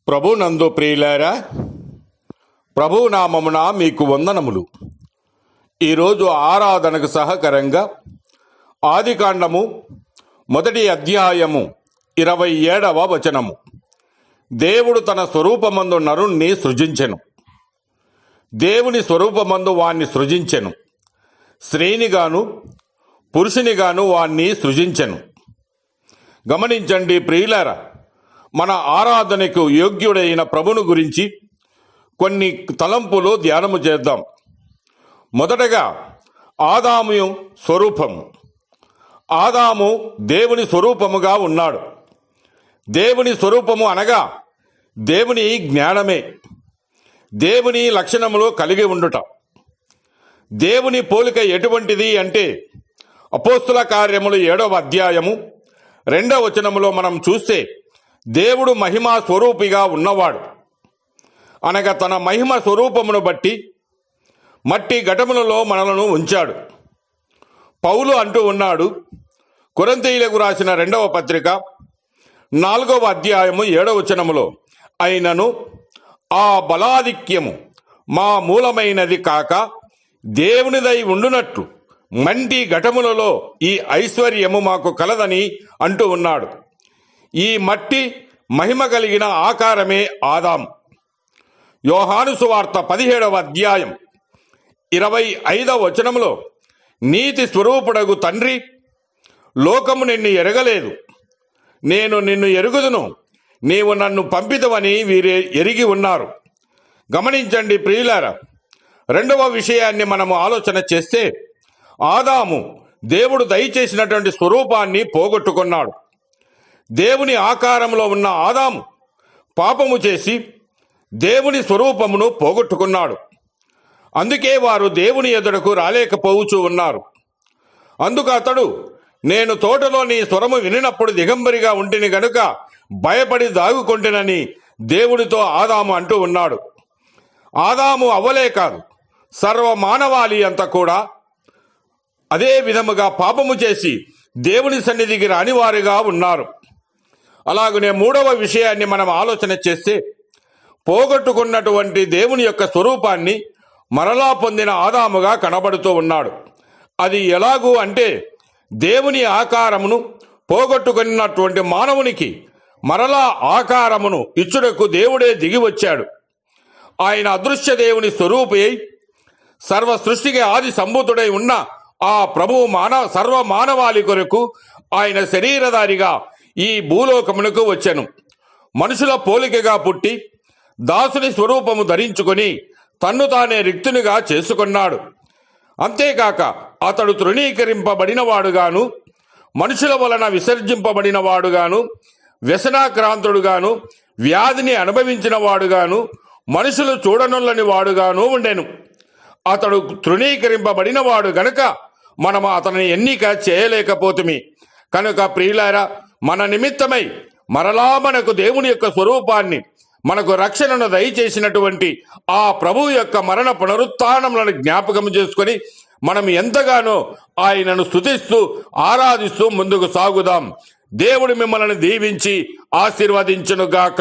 ప్రభునందు ప్రియులారా, ప్రభునామమున మీకు వందనములు. ఈరోజు ఆరాధనకు సహకరంగా ఆదికాండము 1వ అధ్యాయము 27వ వచనము. దేవుడు తన స్వరూపమందు నరుణ్ణి సృజించెను. దేవుని స్వరూపమందు వాణ్ణి సృజించెను. స్త్రీనిగాను పురుషునిగాను వాణ్ణి సృజించెను. గమనించండి ప్రియులారా, మన ఆరాధనకు యోగ్యుడైన ప్రభును గురించి కొన్ని తలంపులు ధ్యానము చేద్దాం. మొదటగా ఆదాము స్వరూపము. ఆదాము దేవుని స్వరూపముగా ఉన్నాడు. దేవుని స్వరూపము అనగా దేవుని జ్ఞానమే, దేవుని లక్షణములు కలిగి ఉండుట. దేవుని పోలిక ఎటువంటిది అంటే అపోస్తుల కార్యములు 7వ అధ్యాయము 2వ వచనములో మనం చూస్తే, దేవుడు మహిమా స్వరూపిగా ఉన్నవాడు అనగా తన మహిమ స్వరూపమును బట్టి మట్టి ఘటములలో మనలను ఉంచాడు. పౌలు అంటూ ఉన్నాడు, కొరింథీయులకు రాసిన 2వ పత్రిక 4వ అధ్యాయము 7వ వచనములో, అయినను ఆ బలాధిక్యము మా మూలమైనది కాక దేవునిదై ఉండునట్లు మంటి ఘటములలో ఈ ఐశ్వర్యము మాకు కలదని అంటూ ఉన్నాడు. ఈ మట్టి మహిమ కలిగిన ఆకారమే ఆదాము. యోహాను సువార్త 17వ అధ్యాయం 25వ వచనములో, నీతి స్వరూపుడగు తండ్రి, లోకము నిన్ను ఎరగలేదు, నేను నిన్ను ఎరుగుదును, నీవు నన్ను పంపిదవని వీరే ఎరిగి ఉన్నారు. గమనించండి ప్రియులారా, రెండవ విషయాన్ని మనము ఆలోచన చేస్తే, ఆదాము దేవుడు దయచేసినటువంటి స్వరూపాన్ని పోగొట్టుకున్నాడు. దేవుని ఆకారంలో ఉన్న ఆదాము పాపము చేసి దేవుని స్వరూపమును పోగొట్టుకున్నాడు. అందుకే వారు దేవుని ఎదుటకు రాలేకపోవచ్చు ఉన్నారు. అందుకు అతడు, నేను తోటలో నీ స్వరము వినినప్పుడు దిగంబరిగా ఉంటిని గనుక భయపడి దాగుకొంటినని దేవుడితో ఆదాము అంటూ ఉన్నాడు. ఆదాము అవ్వలే కాదు, సర్వ మానవాళి అంతా కూడా అదే విధముగా పాపము చేసి దేవుని సన్నిధికి రానివారుగా ఉన్నారు. అలాగనే మూడవ విషయాన్ని మనం ఆలోచన చేస్తే, పోగొట్టుకున్నటువంటి దేవుని యొక్క స్వరూపాన్ని మరలా పొందిన ఆదాముగా కనబడుతూ ఉన్నాడు. అది ఎలాగూ అంటే, దేవుని ఆకారమును పోగొట్టుకున్నటువంటి మానవునికి మరలా ఆకారమును ఇచ్చుటకు దేవుడే దిగి వచ్చాడు. ఆయన అదృశ్య దేవుని స్వరూపి అయి సర్వ సృష్టికి ఆది సంభూతుడై ఉన్న ఆ ప్రభువు సర్వ మానవాళి కొరకు ఆయన శరీరధారిగా ఈ భూలోకమునకు వచ్చెను. మనుషుల పోలికగా పుట్టి దాసుని స్వరూపము ధరించుకొని తన్ను తానే రిక్తునిగా చేసుకున్నాడు. అంతేకాక అతడు తృణీకరింపబడినవాడుగాను, మనుషుల వలన విసర్జింపబడినవాడుగాను, వ్యసనాక్రాంతుడుగాను, వ్యాధిని అనుభవించిన వాడుగాను, మనుషులు చూడనొల్లని వాడుగాను ఉండెను. అతడు తృణీకరింపబడినవాడు గనుక మనము అతనిని ఎన్నిక చేయలేకపోతుమి. కనుక ప్రియులారా, మన నిమిత్తమై మరలా మనకు దేవుని యొక్క స్వరూపాన్ని, మనకు రక్షణను దయచేసినటువంటి ఆ ప్రభు యొక్క మరణ పునరుత్థానములను జ్ఞాపకం చేసుకొని మనం ఎంతగానో ఆయనను స్తుతిస్తూ ఆరాధిస్తూ ముందుకు సాగుదాం. దేవుడు మిమ్మల్ని దీవించి ఆశీర్వదించునుగాక.